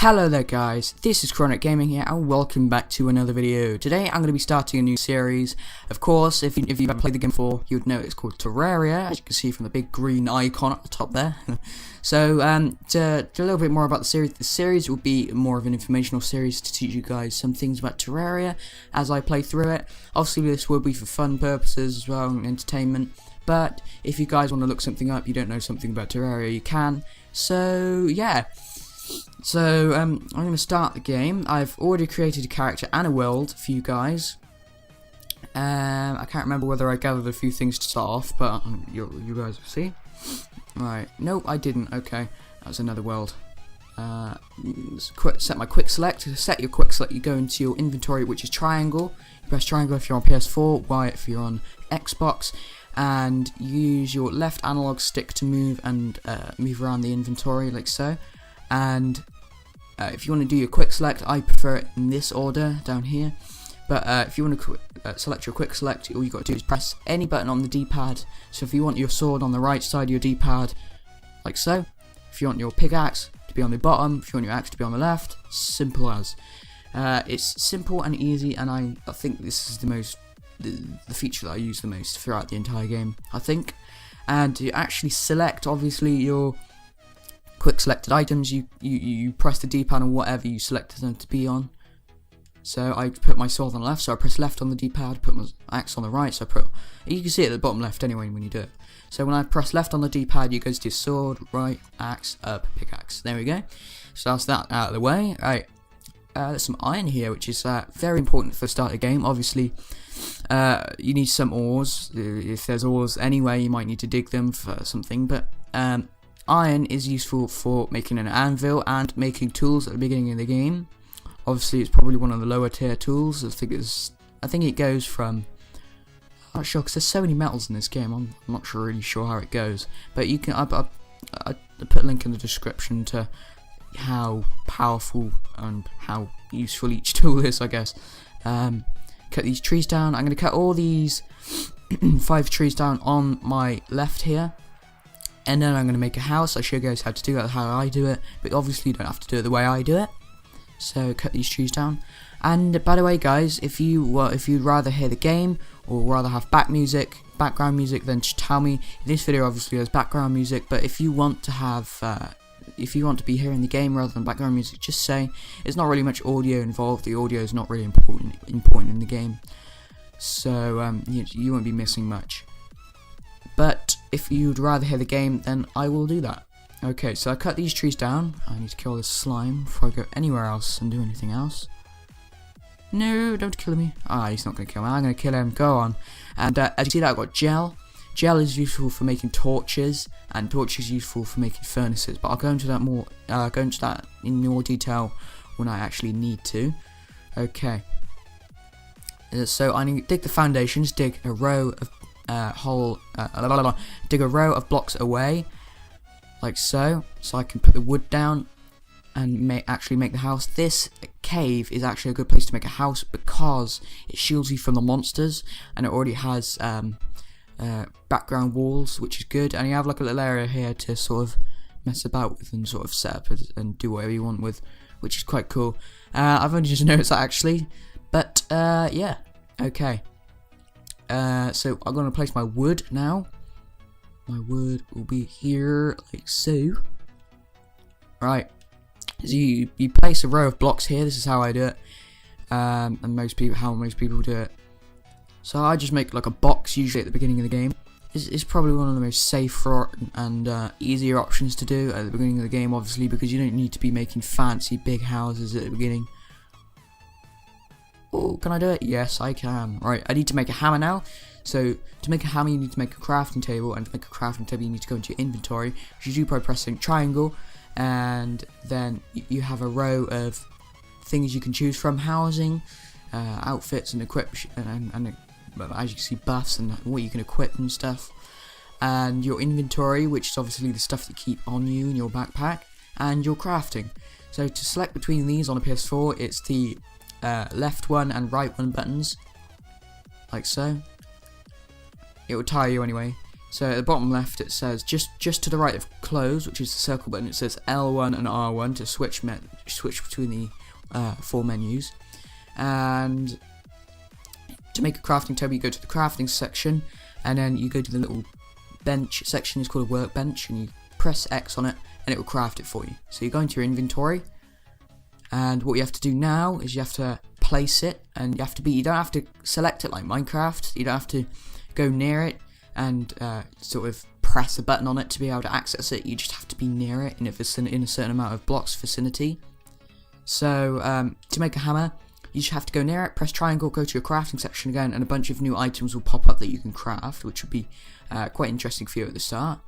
Hello there guys, this is Chronic Gaming here and welcome back to another video. Today I'm going to be starting a new series. Of course, if you've ever played the game before, you would know it's called Terraria, as you can see from the big green icon at the top there. So, to a little bit more about the series will be more of an informational series to teach you guys some things about Terraria as I play through it. Obviously this will be for fun purposes as well and entertainment, but if you guys want to look something up, you don't know something about Terraria, you can. So, yeah. So, I'm going to start the game. I've already created a character and a world for you guys. I can't remember whether I gathered a few things to start off, but you guys will see. Right, nope, I didn't. Okay, that was another world. Set my quick select. To set your quick select, you go into your inventory, which is triangle. You press triangle if you're on PS4, Y if you're on Xbox, and you use your left analog stick to move and move around the inventory like so. And if you want to do your quick select, I prefer it in this order down here, but if you want to select your quick select, all you got to do is press any button on the D-pad. So if you want your sword on the right side of your D-pad, like so. If you want your pickaxe to be on the bottom, if you want your axe to be on the left, simple as. It's simple and easy, and I think this is the feature that I use the most throughout the entire game, I think. And to actually select, obviously, your quick selected items, you press the D-pad on whatever you selected them to be on. So I put my sword on the left, so I press left on the D-pad, put my axe on the right, so you can see it at the bottom left anyway when you do it. So when I press left on the D-pad, you go to sword, right, axe, up, pickaxe. There we go. So that's that out of the way. Right, there's some iron here, which is very important for the start of the game. Obviously, you need some ores. If there's ores anyway, you might need to dig them for something, but iron is useful for making an anvil and making tools at the beginning of the game. Obviously, it's probably one of the lower tier tools. I think it goes from, I'm not sure because there's so many metals in this game. I'm not really sure how it goes, but you can. I put a link in the description to how powerful and how useful each tool is, I guess. Cut these trees down. I'm going to cut all these 5 trees down on my left here. And then I'm going to make a house. I'll show you guys how to do it, how I do it, but obviously you don't have to do it the way I do it. So cut these trees down. And by the way, guys, if you'd rather hear the game or rather have background music, then just tell me. This video obviously has background music, but if you want to have, if you want to be hearing the game rather than background music, just say. It's not really much audio involved. The audio is not really important in the game, so you won't be missing much. But if you'd rather hear the game, then I will do that. Okay, so I cut these trees down. I need to kill this slime before I go anywhere else and do anything else. No, don't kill me. He's not going to kill me. I'm going to kill him. Go on. And as you see that, I've got gel. Gel is useful for making torches, and torches is useful for making furnaces. But I'll go into that more. Go into that in more detail when I actually need to. Okay. So I need to dig the foundations. Dig a row of dig a row of blocks away, like so I can put the wood down and actually make the house. This cave is actually a good place to make a house because it shields you from the monsters, and it already has background walls, which is good, and you have like a little area here to sort of mess about with and sort of set up and do whatever you want with, which is quite cool. I've only just noticed that actually, but yeah, okay. So I'm going to place my wood now. My wood will be here, like so. Right. So you place a row of blocks here. This is how I do it. And how most people do it. So I just make like a box usually at the beginning of the game. It's probably one of the most safer and easier options to do at the beginning of the game, obviously, because you don't need to be making fancy big houses at the beginning. Oh, can I do it? Yes, I can. Right, I need to make a hammer now. So, to make a hammer, you need to make a crafting table, and to make a crafting table, you need to go into your inventory, which you do by pressing triangle, and then you have a row of things you can choose from: housing, outfits, and equip, and as you can see, buffs and what you can equip and stuff. And your inventory, which is obviously the stuff that you keep on you in your backpack, and your crafting. So, to select between these on a PS4, it's the left one and right one buttons, like so. It will tire you anyway. So at the bottom left it says just to the right of close, which is the circle button, it says L1 and R1 to switch between the 4 menus. And to make a crafting table, you go to the crafting section, and then you go to the little bench section. It's called a workbench, and you press X on it, and it will craft it for you. So you go into your inventory, and what you have to do now is you have to place it, and you don't have to select it like Minecraft. You don't have to go near it and sort of press a button on it to be able to access it. You just have to be near it in a certain amount of blocks vicinity. So to make a hammer, you just have to go near it, press triangle, go to your crafting section again, and a bunch of new items will pop up that you can craft, which would be quite interesting for you at the start.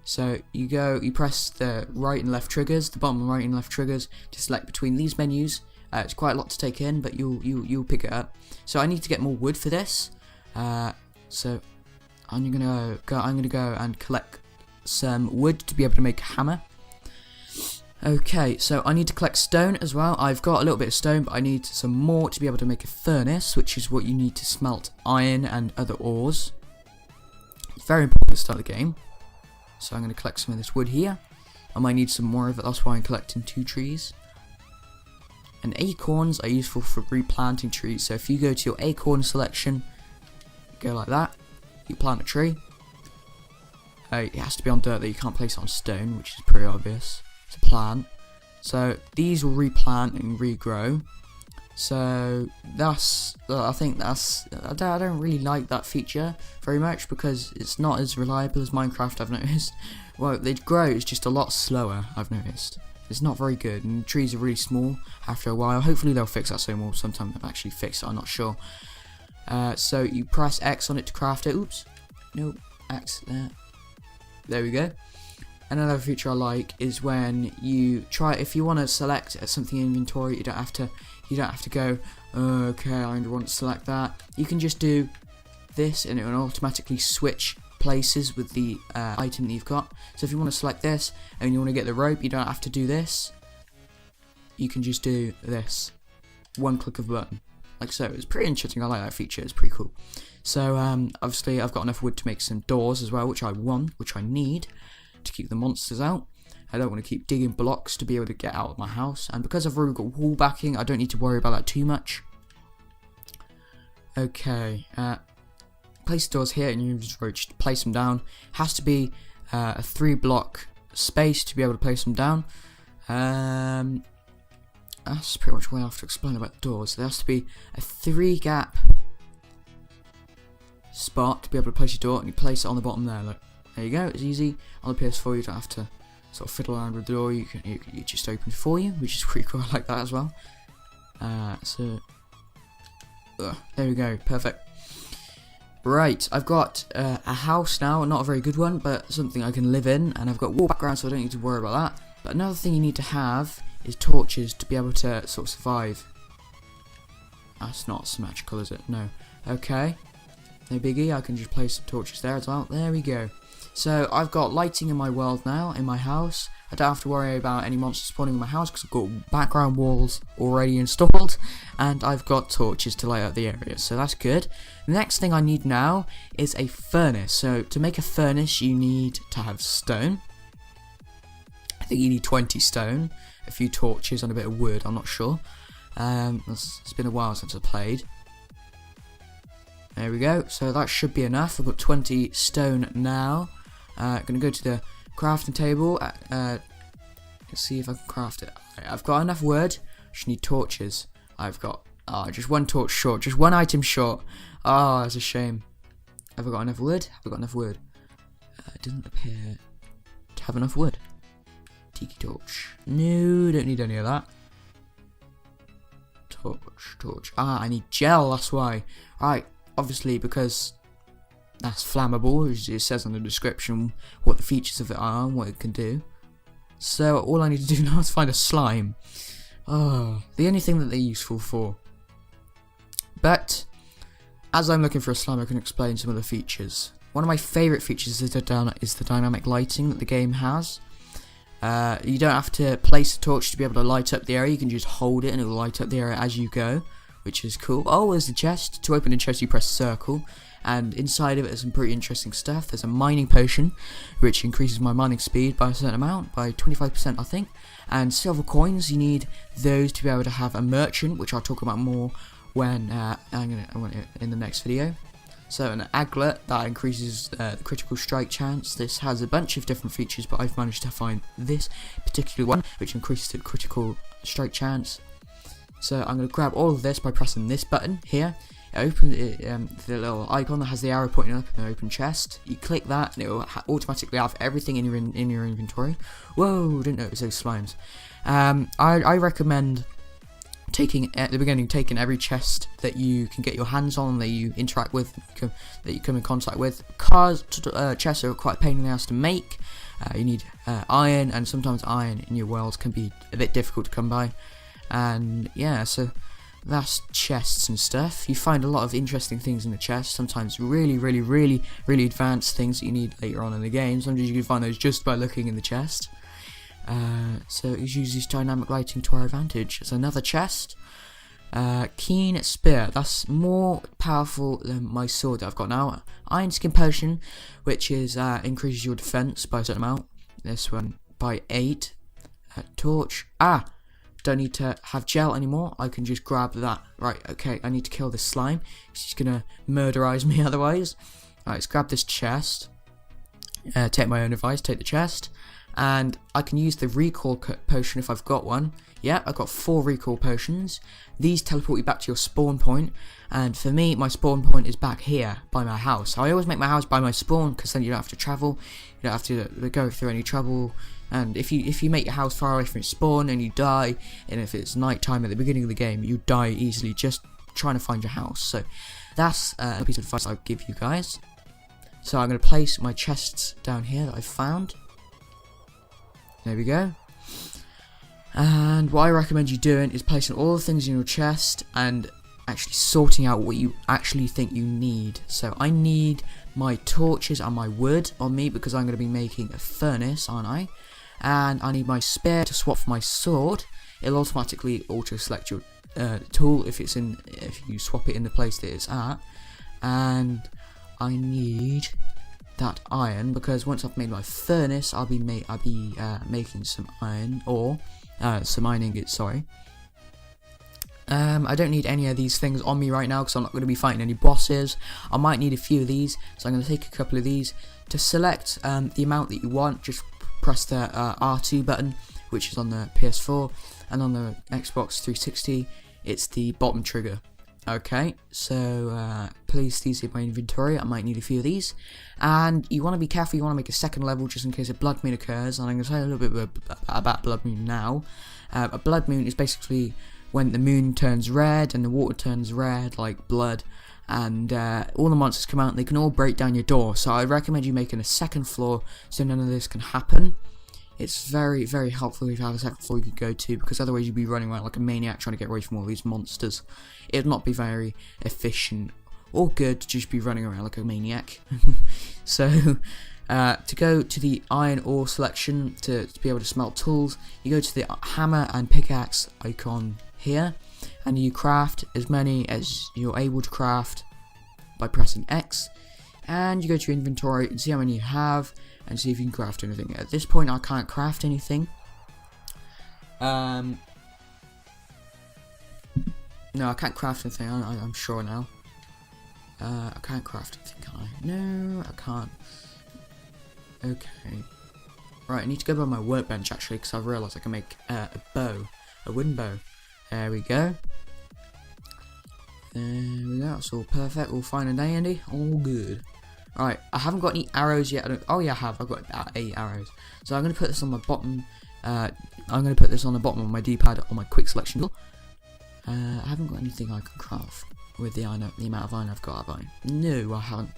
So you press the right and left triggers, the bottom right and left triggers, to select between these menus. It's quite a lot to take in, but you'll pick it up. So I need to get more wood for this. So I'm gonna go and collect some wood to be able to make a hammer. Okay, so I need to collect stone as well. I've got a little bit of stone, but I need some more to be able to make a furnace, which is what you need to smelt iron and other ores. It's very important at the start of the game. So I'm going to collect some of this wood here. I might need some more of it, that's why I'm collecting 2 trees. And acorns are useful for replanting trees. So if you go to your acorn selection, go like that, you plant a tree. It has to be on dirt, that you can't place it on stone, which is pretty obvious. To plant. So these will replant and regrow. So I don't really like that feature very much, because it's not as reliable as Minecraft, I've noticed. Well, they grow, it's just a lot slower, I've noticed. It's not very good, and the trees are really small after a while. Hopefully they'll fix that soon, or sometime they'll actually fix it, I'm not sure. So you press X on it to craft it. Oops. Nope. X there. There we go. Another feature I like is when if you want to select something in inventory, you don't have to go, okay, I want to select that. You can just do this, and it will automatically switch places with the item that you've got. So if you want to select this and you want to get the rope, you don't have to do this. You can just do this, one click of a button, like so. It's pretty interesting. I like that feature. It's pretty cool. So obviously I've got enough wood to make some doors as well, which I need to keep the monsters out. I don't want to keep digging blocks to be able to get out of my house, and because I've already got wall backing, I don't need to worry about that too much. Okay, place doors here, and you just place them down. Has to be a 3-block space to be able to place them down. That's pretty much what I have to explain about the doors. There has to be a 3-gap spot to be able to place your door, and you place it on the bottom there. Look. There you go, it's easy. On the PS4 you don't have to sort of fiddle around with the door, you just open it for you, which is pretty cool. I like that as well. There we go, perfect. Right, I've got a house now, not a very good one, but something I can live in, and I've got wall background, so I don't need to worry about that. But another thing you need to have is torches to be able to sort of survive. That's not symmetrical, is it? No. Okay, no biggie, I can just place some torches there as well. There we go. So I've got lighting in my world now, in my house. I don't have to worry about any monsters spawning in my house because I've got background walls already installed, and I've got torches to light up the area, so that's good. The next thing I need now is a furnace. So to make a furnace you need to have stone. I think you need 20 stone, a few torches and a bit of wood, I'm not sure. It's been a while since I played. There we go, so that should be enough. I've got 20 stone now. Gonna go to the crafting table. Let's see if I can craft it. Okay, I've got enough wood. Just need torches. I've got just one torch short, just one item short. Oh, that's a shame. Have I got enough wood? Have I got enough wood? It doesn't appear to have enough wood. Tiki torch. No, don't need any of that. Torch. I need gel. That's why. Right. Obviously, because that's flammable, as it says on the description what the features of it are and what it can do. So all I need to do now is find a slime. Oh, the only thing that they're useful for. But as I'm looking for a slime, I can explain some of the features. One of my favourite features is the dynamic lighting that the game has. You don't have to place a torch to be able to light up the area. You can just hold it and it will light up the area as you go, which is cool. Oh, there's the chest. To open the chest, you press circle, and inside of it is some pretty interesting stuff. There's a mining potion, which increases my mining speed by a certain amount, by 25% I think. And silver coins, you need those to be able to have a merchant, which I'll talk about more when in the next video. So an aglet that increases the critical strike chance. This has a bunch of different features, but I've managed to find this particular one, which increases the critical strike chance. So I'm going to grab all of this by pressing this button here. It opens the little icon that has the arrow pointing up in an open chest. You click that, and it will automatically have everything in your inventory. Whoa! Didn't notice those slimes. I recommend taking at the beginning, taking every chest that you can get your hands on, that you interact with, that you come in contact with. Cars, chests are quite a pain in the ass to make. You need iron, and sometimes iron in your world can be a bit difficult to come by. And yeah, so that's chests and stuff. You find a lot of interesting things in the chest. Sometimes really advanced things that you need later on in the game. Sometimes you can find those just by looking in the chest. So it uses dynamic lighting to our advantage. There's another chest. Keen spear. That's more powerful than my sword that I've got now. Iron skin potion, which is increases your defense by a certain amount. This one by 8. Torch. Don't need to have gel anymore. I can just grab that. Right. Okay. I need to kill this slime. She's gonna murderize me otherwise. Right. Let's grab this chest. Take my own advice. Take the chest. And I can use the recall potion if I've got one. Yeah, I've got 4 recall potions. These teleport you back to your spawn point. And for me, my spawn point is back here by my house. I always make my house by my spawn, because then you don't have to travel. You don't have to go through any trouble. And if you make your house far away from your spawn and you die, and if it's night time at the beginning of the game, you die easily just trying to find your house. So that's a piece of advice I'll give you guys. So I'm going to place my chests down here that I've found. There we go. And what I recommend you doing is placing all the things in your chest and actually sorting out what you actually think you need. So I need my torches and my wood on me, because I'm going to be making a furnace, aren't I? And I need my spear to swap for my sword. It'll automatically auto-select your tool if you swap it in the place that it's at. And I need that iron, because once I've made my furnace, I'll be making some iron ore, some iron ingots. Sorry. I don't need any of these things on me right now, because I'm not going to be fighting any bosses. I might need a few of these, so I'm going to take a couple of these. To select the amount that you want, just press the R2 button, which is on the PS4, and on the Xbox 360, it's the bottom trigger. Okay, so please these in my inventory. I might need a few of these, and you want to be careful. You want to make a second level just in case a blood moon occurs. And I'm going to tell you a little bit about blood moon now. A blood moon is basically when the moon turns red and the water turns red like blood, and all the monsters come out and they can all break down your door. So I recommend you making a second floor so none of this can happen. It's very helpful if you have a second floor you can go to, because otherwise you'd be running around like a maniac trying to get away from all these monsters. It'd not be very efficient or good to just be running around like a maniac. So to go to the iron ore selection, to be able to smelt tools, you go to the hammer and pickaxe icon here, and you craft as many as you're able to craft by pressing X, and you go to your inventory and see how many you have and see if you can craft anything. At this point I can't craft anything. No, I can't craft anything. I'm sure now. I can't craft anything, can I? No, I can't. Okay. Right, I need to go by my workbench actually, because I've realised I can make a bow, a wooden bow. There we go. There we go. That's all perfect. All fine and dandy. All good. Right, I haven't got any arrows yet. Oh yeah, I have. I've got 8 arrows. So I'm going to put this on my bottom. I'm going to put this on the bottom of my D-pad on my quick selection tool. I haven't got anything I can craft with the amount of iron I've got, have I? No, I haven't.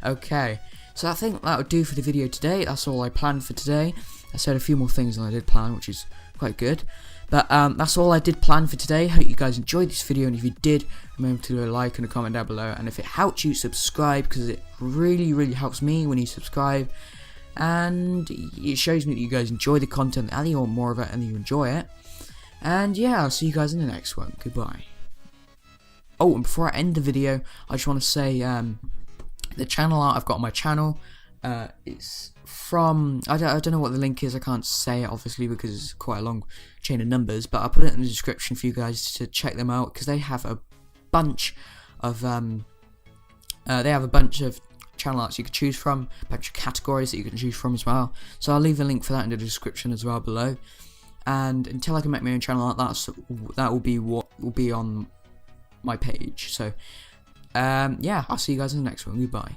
Okay, so I think that would do for the video today. That's all I planned for today. I said a few more things than I did plan, which is quite good. But that's all I did plan for today. Hope you guys enjoyed this video, and if you did, remember to do a like and a comment down below. And if it helped you, subscribe, because it really helps me when you subscribe. And it shows me that you guys enjoy the content, and you want more of it, and you enjoy it. And yeah, I'll see you guys in the next one. Goodbye. Oh, and before I end the video, I just want to say the channel art I've got on my channel, it's from, I don't know what the link is, I can't say it obviously because it's quite a long chain of numbers, but I'll put it in the description for you guys to check them out, because they have a bunch of channel arts you can choose from, a bunch of categories that you can choose from as well. So I'll leave a link for that in the description as well below. And until I can make my own channel art, that will be what will be on my page. So yeah, I'll see you guys in the next one. Goodbye.